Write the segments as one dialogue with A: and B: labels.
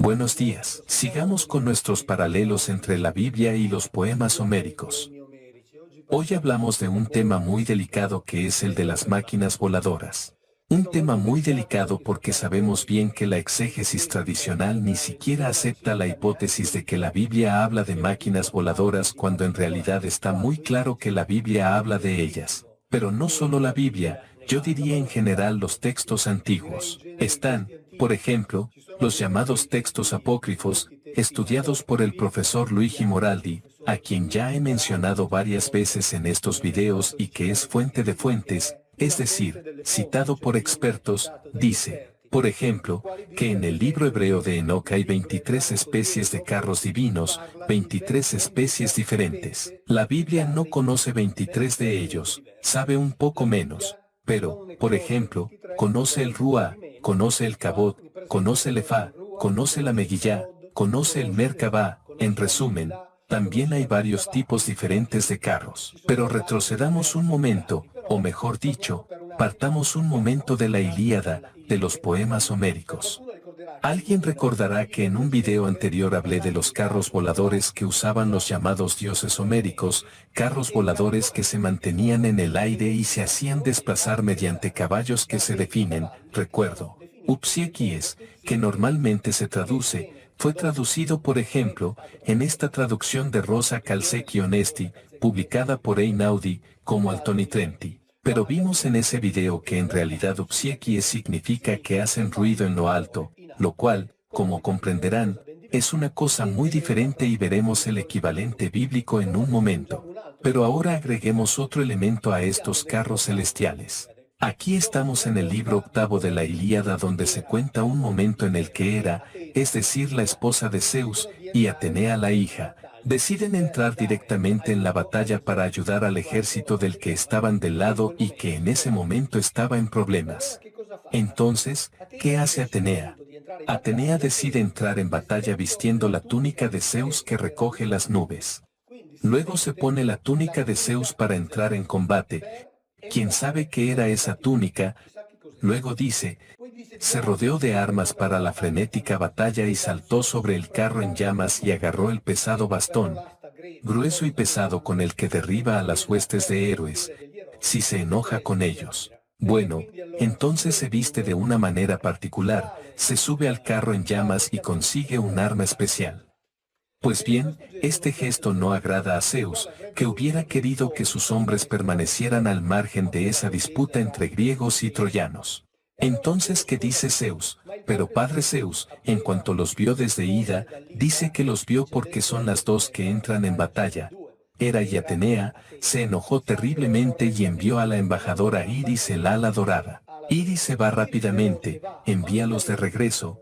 A: Buenos días. Sigamos con nuestros paralelos entre la Biblia y los poemas homéricos. Hoy hablamos de un tema muy delicado que es el de las máquinas voladoras. Un tema muy delicado porque sabemos bien que la exégesis tradicional ni siquiera acepta la hipótesis de que la Biblia habla de máquinas voladoras cuando en realidad está muy claro que la Biblia habla de ellas. Pero no solo la Biblia, yo diría en general los textos antiguos. Están, por ejemplo, los llamados textos apócrifos, estudiados por el profesor Luigi Moraldi, a quien ya he mencionado varias veces en estos videos y que es fuente de fuentes, es decir, citado por expertos, dice, por ejemplo, que en el libro hebreo de Enoc hay 23 especies de carros divinos, 23 especies diferentes. La Biblia no conoce 23 de ellos, sabe un poco menos. Pero, por ejemplo, conoce el Ruá, conoce el Cabot, conoce el Efá, conoce la Megillá, conoce el Merkabá. En resumen, también hay varios tipos diferentes de carros. Pero retrocedamos un momento, o mejor dicho, partamos un momento de la Ilíada, de los poemas homéricos. Alguien recordará que en un video anterior hablé de los carros voladores que usaban los llamados dioses homéricos, carros voladores que se mantenían en el aire y se hacían desplazar mediante caballos que se definen, recuerdo, upsiequies, que normalmente se traduce, fue traducido por ejemplo, en esta traducción de Rosa Calzecchi Onesti, publicada por Einaudi, como Altonitrenti. Pero vimos en ese video que en realidad upsiequies significa que hacen ruido en lo alto, lo cual, como comprenderán, es una cosa muy diferente y veremos el equivalente bíblico en un momento. Pero ahora agreguemos otro elemento a estos carros celestiales. Aquí estamos en el libro octavo de la Ilíada donde se cuenta un momento en el que Hera, es decir la esposa de Zeus, y Atenea la hija, deciden entrar directamente en la batalla para ayudar al ejército del que estaban del lado y que en ese momento estaba en problemas. Entonces, ¿qué hace Atenea? Atenea decide entrar en batalla vistiendo la túnica de Zeus que recoge las nubes. Luego se pone la túnica de Zeus para entrar en combate. ¿Quién sabe qué era esa túnica? Luego dice, se rodeó de armas para la frenética batalla y saltó sobre el carro en llamas y agarró el pesado bastón, grueso y pesado con el que derriba a las huestes de héroes, si se enoja con ellos. Bueno, entonces se viste de una manera particular, se sube al carro en llamas y consigue un arma especial. Pues bien, este gesto no agrada a Zeus, que hubiera querido que sus hombres permanecieran al margen de esa disputa entre griegos y troyanos. Entonces, ¿qué dice Zeus? Pero padre Zeus, en cuanto los vio desde ida, dice que los vio porque son las dos que entran en batalla. Hera y Atenea, se enojó terriblemente y envió a la embajadora Iris el ala dorada. Iris se va rápidamente, envíalos de regreso.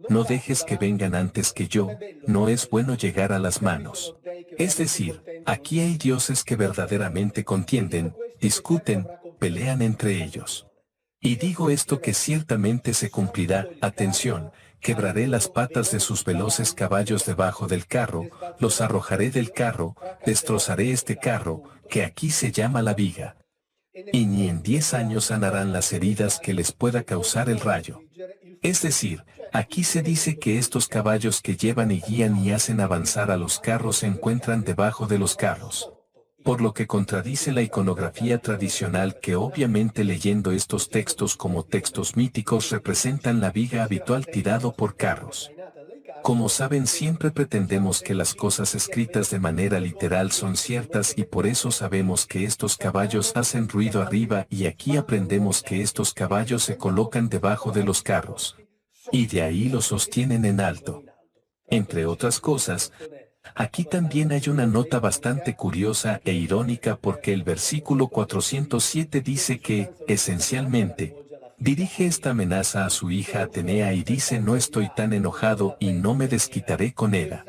A: No dejes que vengan antes que yo, no es bueno llegar a las manos. Es decir, aquí hay dioses que verdaderamente contienden, discuten, pelean entre ellos. Y digo esto que ciertamente se cumplirá, atención, quebraré las patas de sus veloces caballos debajo del carro, los arrojaré del carro, destrozaré este carro, que aquí se llama la viga. Y ni en 10 años sanarán las heridas que les pueda causar el rayo. Es decir, aquí se dice que estos caballos que llevan y guían y hacen avanzar a los carros se encuentran debajo de los carros. Por lo que contradice la iconografía tradicional que obviamente leyendo estos textos como textos míticos representan la viga habitual tirado por carros. Como saben, siempre pretendemos que las cosas escritas de manera literal son ciertas y por eso sabemos que estos caballos hacen ruido arriba y aquí aprendemos que estos caballos se colocan debajo de los carros. Y de ahí los sostienen en alto. Entre otras cosas, aquí también hay una nota bastante curiosa e irónica porque el versículo 407 dice que, esencialmente, dirige esta amenaza a su hija Atenea y dice no estoy tan enojado y no me desquitaré con ella.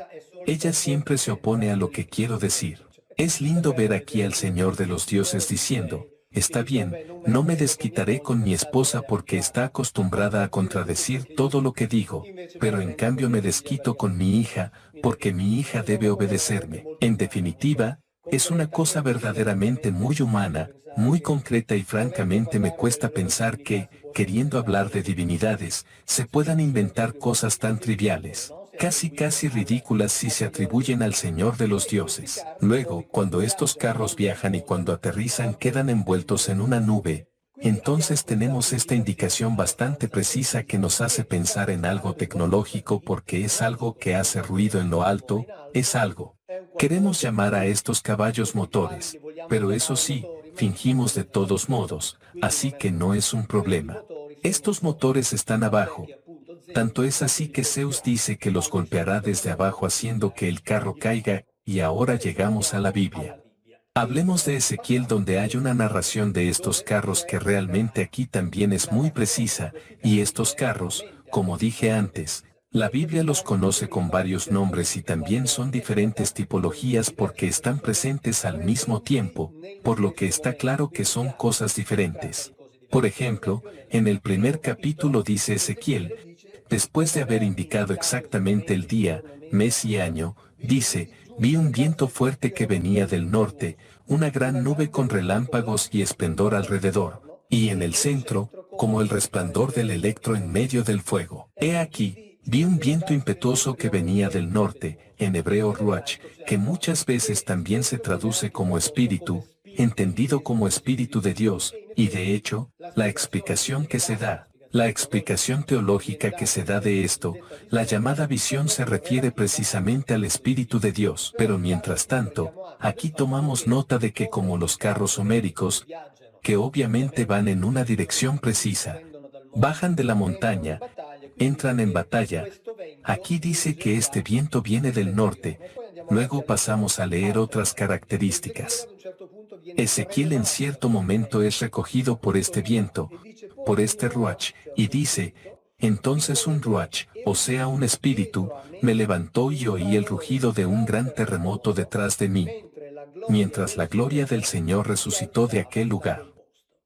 A: Ella siempre se opone a lo que quiero decir. Es lindo ver aquí al Señor de los dioses diciendo, está bien, no me desquitaré con mi esposa porque está acostumbrada a contradecir todo lo que digo, pero en cambio me desquito con mi hija, porque mi hija debe obedecerme. En definitiva, Es una cosa verdaderamente muy humana, muy concreta y francamente me cuesta pensar que, queriendo hablar de divinidades, se puedan inventar cosas tan triviales, casi ridículas si se atribuyen al Señor de los dioses. Luego, cuando estos carros viajan y cuando aterrizan quedan envueltos en una nube, entonces tenemos esta indicación bastante precisa que nos hace pensar en algo tecnológico porque es algo que hace ruido en lo alto, es algo. Queremos llamar a estos caballos motores, pero eso sí, fingimos de todos modos, así que no es un problema. Estos motores están abajo. Tanto es así que Zeus dice que los golpeará desde abajo haciendo que el carro caiga, y ahora llegamos a la Biblia. Hablemos de Ezequiel donde hay una narración de estos carros que realmente aquí también es muy precisa, y estos carros, como dije antes, la Biblia los conoce con varios nombres y también son diferentes tipologías porque están presentes al mismo tiempo, por lo que está claro que son cosas diferentes. Por ejemplo, en el primer capítulo dice Ezequiel, después de haber indicado exactamente el día, mes y año, dice, vi un viento fuerte que venía del norte, una gran nube con relámpagos y esplendor alrededor, y en el centro, como el resplandor del electro en medio del fuego. He aquí, vi un viento impetuoso que venía del norte, en hebreo ruach, que muchas veces también se traduce como espíritu, entendido como espíritu de Dios, y de hecho, la explicación que se da, la explicación teológica que se da de esto, la llamada visión se refiere precisamente al Espíritu de Dios. Pero mientras tanto, aquí tomamos nota de que como los carros homéricos, que obviamente van en una dirección precisa, bajan de la montaña, entran en batalla. Aquí dice que este viento viene del norte. Luego pasamos a leer otras características. Ezequiel en cierto momento es recogido por este viento, por este ruach, y dice, entonces un ruach, o sea un espíritu, me levantó y oí el rugido de un gran terremoto detrás de mí, mientras la gloria del Señor resucitó de aquel lugar.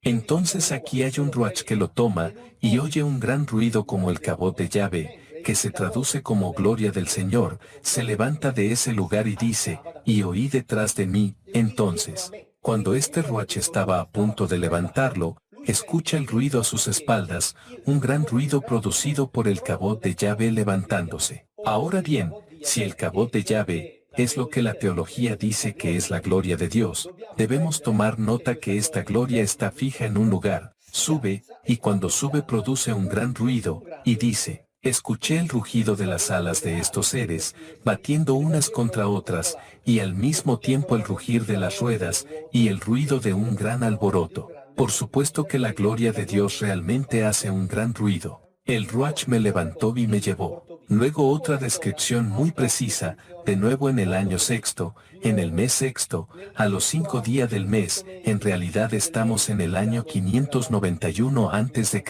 A: Entonces aquí hay un ruach que lo toma, y oye un gran ruido como el cabot de Yahvé, que se traduce como gloria del Señor, se levanta de ese lugar y dice, y oí detrás de mí, entonces, cuando este ruach estaba a punto de levantarlo, escucha el ruido a sus espaldas, un gran ruido producido por el cabot de Yahvé levantándose. Ahora bien, si el cabot de Yahvé es lo que la teología dice que es la gloria de Dios, debemos tomar nota que esta gloria está fija en un lugar, sube, y cuando sube produce un gran ruido, y dice, escuché el rugido de las alas de estos seres, batiendo unas contra otras, y al mismo tiempo el rugir de las ruedas, y el ruido de un gran alboroto. Por supuesto que la gloria de Dios realmente hace un gran ruido. El ruach me levantó y me llevó. Luego otra descripción muy precisa, de nuevo en el año sexto, en el mes sexto, a los 5 días del mes, en realidad estamos en el año 591 a.C.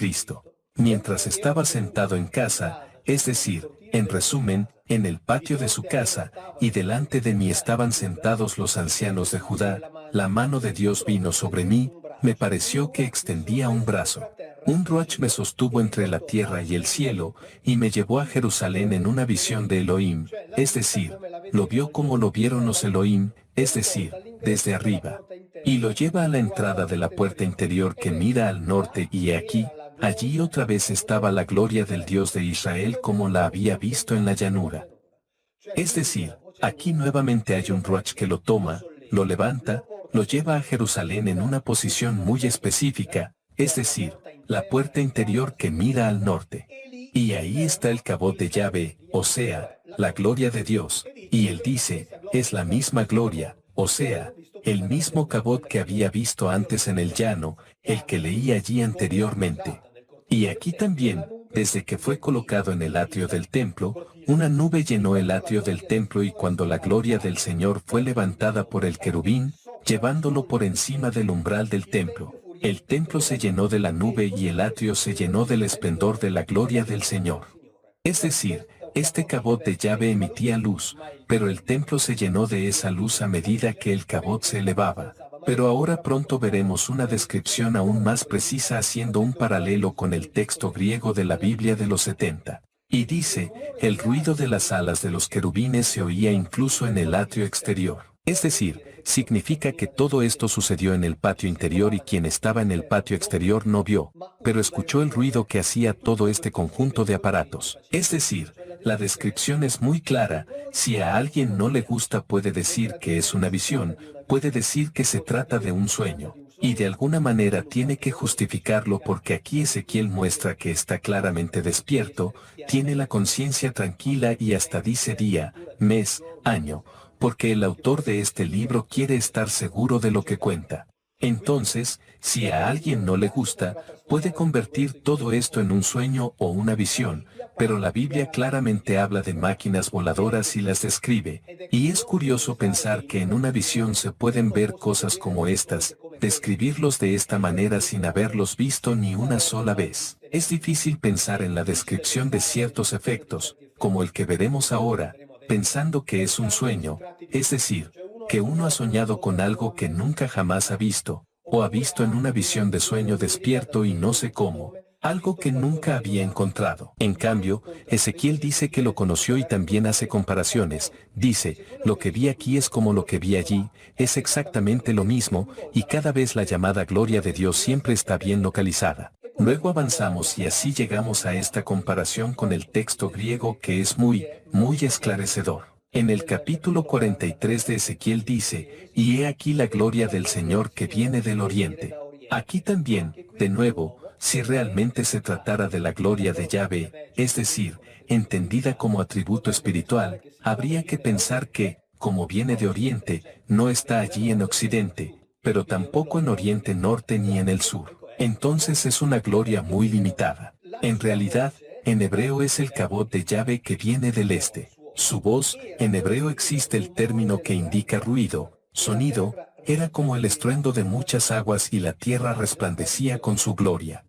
A: Mientras estaba sentado en casa, es decir, en resumen, en el patio de su casa, y delante de mí estaban sentados los ancianos de Judá, la mano de Dios vino sobre mí, me pareció que extendía un brazo. Un ruach me sostuvo entre la tierra y el cielo, y me llevó a Jerusalén en una visión de Elohim, es decir, lo vio como lo vieron los Elohim, es decir, desde arriba. Y lo lleva a la entrada de la puerta interior que mira al norte y he aquí, allí otra vez estaba la gloria del Dios de Israel como la había visto en la llanura. Es decir, aquí nuevamente hay un ruach que lo toma, lo levanta, lo lleva a Jerusalén en una posición muy específica, es decir, la puerta interior que mira al norte. Y ahí está el cabot de Yahvé, o sea, la gloria de Dios, y él dice, es la misma gloria, o sea, el mismo cabot que había visto antes en el llano, el que leí allí anteriormente. Y aquí también, desde que fue colocado en el atrio del templo, una nube llenó el atrio del templo y cuando la gloria del Señor fue levantada por el querubín, llevándolo por encima del umbral del templo, el templo se llenó de la nube y el atrio se llenó del esplendor de la gloria del Señor. Es decir, este cabot de Yahvé emitía luz, pero el templo se llenó de esa luz a medida que el cabot se elevaba. Pero ahora pronto veremos una descripción aún más precisa haciendo un paralelo con el texto griego de la Biblia de los 70. Y dice, el ruido de las alas de los querubines se oía incluso en el atrio exterior. Es decir, significa que todo esto sucedió en el patio interior y quien estaba en el patio exterior no vio, pero escuchó el ruido que hacía todo este conjunto de aparatos. Es decir, la descripción es muy clara. Si a alguien no le gusta puede decir que es una visión, puede decir que se trata de un sueño. Y de alguna manera tiene que justificarlo porque aquí Ezequiel muestra que está claramente despierto, tiene la conciencia tranquila y hasta dice día, mes, año, porque el autor de este libro quiere estar seguro de lo que cuenta. Entonces, si a alguien no le gusta, puede convertir todo esto en un sueño o una visión, pero la Biblia claramente habla de máquinas voladoras y las describe, y es curioso pensar que en una visión se pueden ver cosas como estas, describirlos de esta manera sin haberlos visto ni una sola vez. Es difícil pensar en la descripción de ciertos efectos, como el que veremos ahora, pensando que es un sueño, es decir, que uno ha soñado con algo que nunca jamás ha visto, o ha visto en una visión de sueño despierto y no sé cómo, algo que nunca había encontrado. En cambio, Ezequiel dice que lo conoció y también hace comparaciones, dice, lo que vi aquí es como lo que vi allí, es exactamente lo mismo, y cada vez la llamada gloria de Dios siempre está bien localizada. Luego avanzamos y así llegamos a esta comparación con el texto griego que es muy esclarecedor. En el capítulo 43 de Ezequiel dice, y he aquí la gloria del Señor que viene del oriente. Aquí también, de nuevo, si realmente se tratara de la gloria de Yahvé, es decir, entendida como atributo espiritual, habría que pensar que, como viene de oriente, no está allí en occidente, pero tampoco en oriente norte ni en el sur. Entonces es una gloria muy limitada. En realidad, en hebreo es el kabod de Yahvé que viene del este. Su voz, en hebreo existe el término que indica ruido, sonido, era como el estruendo de muchas aguas y la tierra resplandecía con su gloria.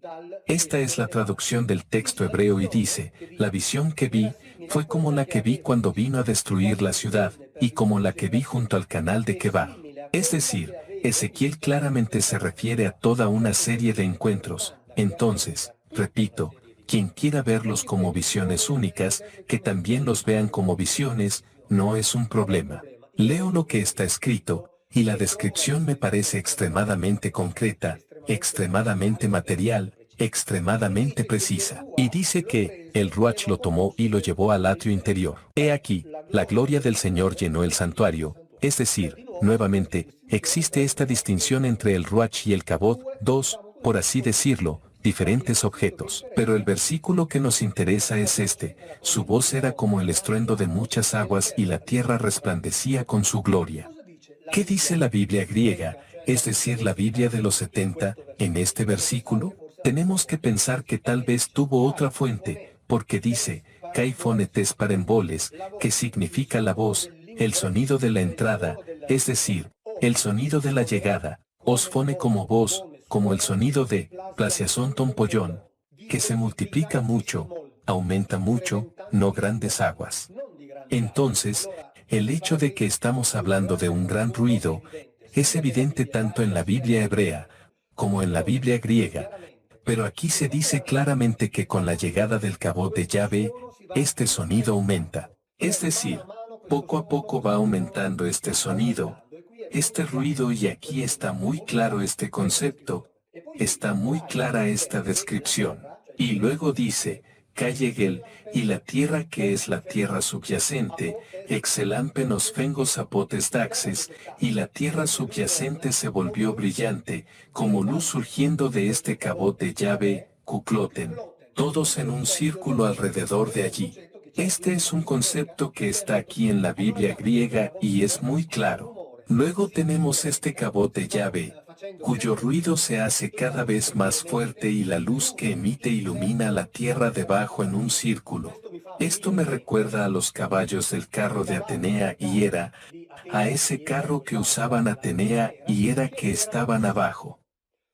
A: Esta es la traducción del texto hebreo y dice, la visión que vi, fue como la que vi cuando vino a destruir la ciudad, y como la que vi junto al canal de Quebar. Es decir, Ezequiel claramente se refiere a toda una serie de encuentros. Entonces, repito, quien quiera verlos como visiones únicas, que también los vean como visiones, no es un problema. Leo lo que está escrito, y la descripción me parece extremadamente concreta, extremadamente material, extremadamente precisa. Y dice que, el Ruach lo tomó y lo llevó al atrio interior. He aquí, la gloria del Señor llenó el santuario, es decir, nuevamente, existe esta distinción entre el Ruach y el Kabod, dos, por así decirlo, diferentes objetos. Pero el versículo que nos interesa es este, su voz era como el estruendo de muchas aguas y la tierra resplandecía con su gloria. ¿Qué dice la Biblia griega, es decir, la Biblia de los 70, en este versículo? Tenemos que pensar que tal vez tuvo otra fuente, porque dice, kai phonetes paremboles, que significa la voz, el sonido de la entrada, es decir, el sonido de la llegada, os phone como voz, como el sonido de placiason tompollón, que se multiplica mucho, aumenta mucho, no grandes aguas. Entonces, el hecho de que estamos hablando de un gran ruido, es evidente tanto en la Biblia hebrea, como en la Biblia griega, pero aquí se dice claramente que con la llegada del Kabod de Yahvé, este sonido aumenta. Es decir, poco a poco va aumentando este sonido, este ruido y aquí está muy claro este concepto, está muy clara esta descripción. Y luego dice, Callegel, y la tierra que es la tierra subyacente, excelampen os fengos apotes daxes, y la tierra subyacente se volvió brillante, como luz surgiendo de este Kabod de Yahvé, Kukloten, todos en un círculo alrededor de allí. Este es un concepto que está aquí en la Biblia griega y es muy claro. Luego tenemos este Kabod de Yahvé, cuyo ruido se hace cada vez más fuerte y la luz que emite ilumina la tierra debajo en un círculo. Esto me recuerda a los caballos del carro de Atenea y Hera, a ese carro que usaban Atenea y Hera que estaban abajo.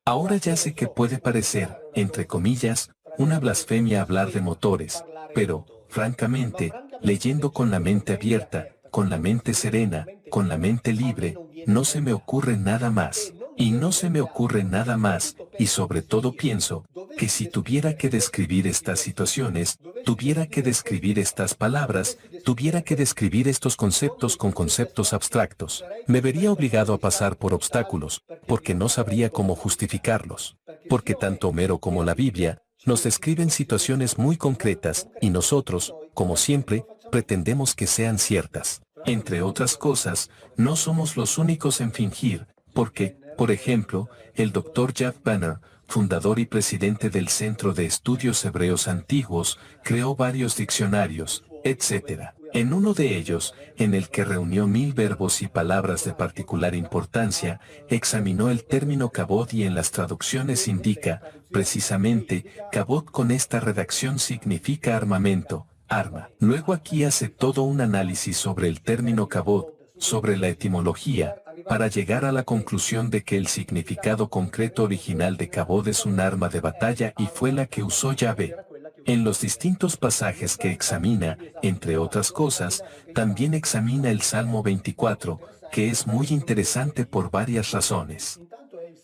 A: Ahora ya sé que puede parecer, entre comillas, una blasfemia hablar de motores, pero, francamente, leyendo con la mente abierta, con la mente serena, con la mente libre, no se me ocurre nada más. Y no se me ocurre nada más, y sobre todo pienso, que si tuviera que describir estas situaciones, tuviera que describir estas palabras, tuviera que describir estos conceptos con conceptos abstractos, me vería obligado a pasar por obstáculos, porque no sabría cómo justificarlos. Porque tanto Homero como la Biblia, nos describen situaciones muy concretas, y nosotros, como siempre, pretendemos que sean ciertas. Entre otras cosas, no somos los únicos en fingir, porque, por ejemplo, el Dr. Jack Banner, fundador y presidente del Centro de Estudios Hebreos Antiguos, creó varios diccionarios, etc. En uno de ellos, en el que reunió 1000 verbos y palabras de particular importancia, examinó el término kabod y en las traducciones indica, precisamente, kabod con esta redacción significa armamento, arma. Luego aquí hace todo un análisis sobre el término kabod, sobre la etimología, para llegar a la conclusión de que el significado concreto original de kabod es un arma de batalla y fue la que usó Yahvé. En los distintos pasajes que examina, entre otras cosas, también examina el Salmo 24, que es muy interesante por varias razones.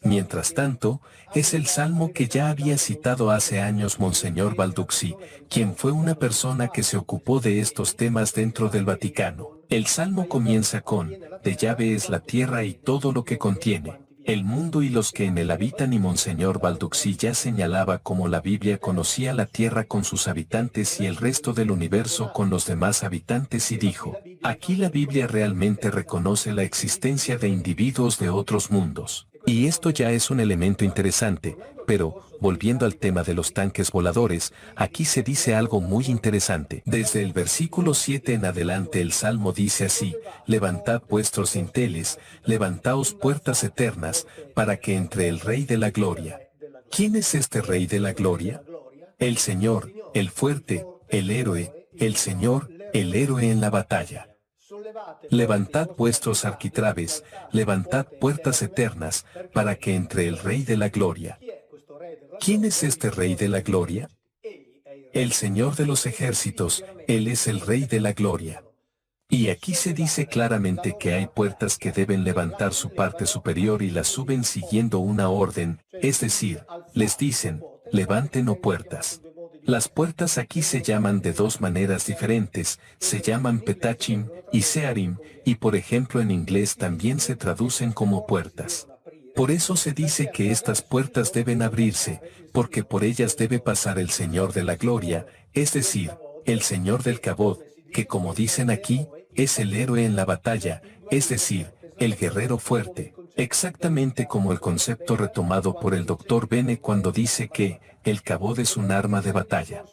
A: Mientras tanto, es el salmo que ya había citado hace años Monseñor Balducci, quien fue una persona que se ocupó de estos temas dentro del Vaticano. El salmo comienza con, de Yahvé es la tierra y todo lo que contiene, el mundo y los que en él habitan, y Monseñor Balducci ya señalaba cómo la Biblia conocía la tierra con sus habitantes y el resto del universo con los demás habitantes y dijo, aquí la Biblia realmente reconoce la existencia de individuos de otros mundos. Y esto ya es un elemento interesante, pero, volviendo al tema de los tanques voladores, aquí se dice algo muy interesante. Desde el versículo 7 en adelante el Salmo dice así, levantad vuestros dinteles, levantaos puertas eternas, para que entre el Rey de la Gloria. ¿Quién es este Rey de la Gloria? El Señor, el fuerte, el héroe, el Señor, el héroe en la batalla. Levantad vuestros arquitrabes, levantad puertas eternas, para que entre el Rey de la Gloria. ¿Quién es este Rey de la Gloria? El Señor de los ejércitos, Él es el Rey de la Gloria. Y aquí se dice claramente que hay puertas que deben levantar su parte superior y las suben siguiendo una orden, es decir, les dicen, levanten puertas. Las puertas aquí se llaman de dos maneras diferentes, se llaman petachim y searim, y por ejemplo en inglés también se traducen como puertas. Por eso se dice que estas puertas deben abrirse, porque por ellas debe pasar el Señor de la Gloria, es decir, el Señor del Kabod, que como dicen aquí, es el héroe en la batalla, es decir, el guerrero fuerte, exactamente como el concepto retomado por el Dr. Bene cuando dice que, el kabod es un arma de batalla.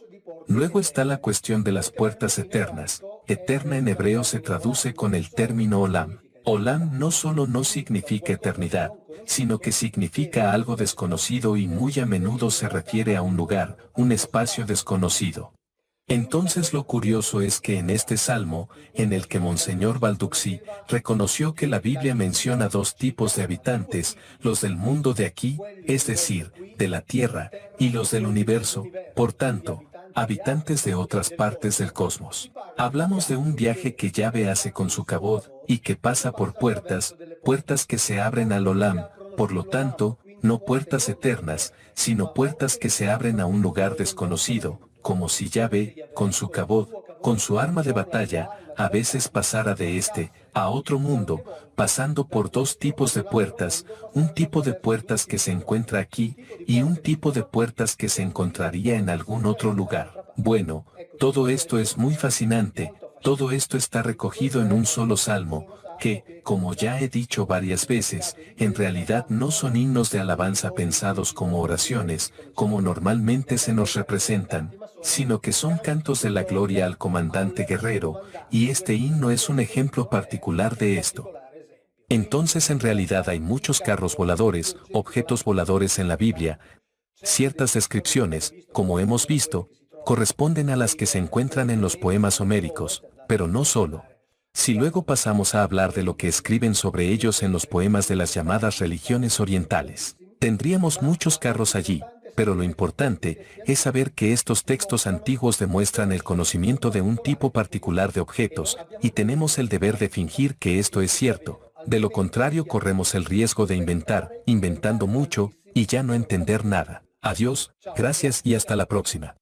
A: Luego está la cuestión de las puertas eternas. Eterna en hebreo se traduce con el término olam. Olam no solo no significa eternidad, sino que significa algo desconocido y muy a menudo se refiere a un lugar, un espacio desconocido. Entonces lo curioso es que en este salmo, en el que Monseñor Balducci reconoció que la Biblia menciona dos tipos de habitantes, los del mundo de aquí, es decir, de la tierra, y los del universo, por tanto, habitantes de otras partes del cosmos. Hablamos de un viaje que Yahvé hace con su kabod, y que pasa por puertas, puertas que se abren al olam, por lo tanto, no puertas eternas, sino puertas que se abren a un lugar desconocido, como si Yahvé, con su kabod, con su arma de batalla, a veces pasara de este a otro mundo, pasando por dos tipos de puertas, un tipo de puertas que se encuentra aquí, y un tipo de puertas que se encontraría en algún otro lugar. Bueno, todo esto es muy fascinante, todo esto está recogido en un solo salmo, que, como ya he dicho varias veces, en realidad no son himnos de alabanza pensados como oraciones, como normalmente se nos representan, sino que son cantos de la gloria al comandante guerrero, y este himno es un ejemplo particular de esto. Entonces en realidad hay muchos carros voladores, objetos voladores en la Biblia. Ciertas descripciones, como hemos visto, corresponden a las que se encuentran en los poemas homéricos, pero no solo. Si luego pasamos a hablar de lo que escriben sobre ellos en los poemas de las llamadas religiones orientales, tendríamos muchos carros allí, pero lo importante es saber que estos textos antiguos demuestran el conocimiento de un tipo particular de objetos, y tenemos el deber de fingir que esto es cierto, De lo contrario corremos el riesgo de inventar, inventando mucho, y ya no entender nada. Adiós, gracias y hasta la próxima.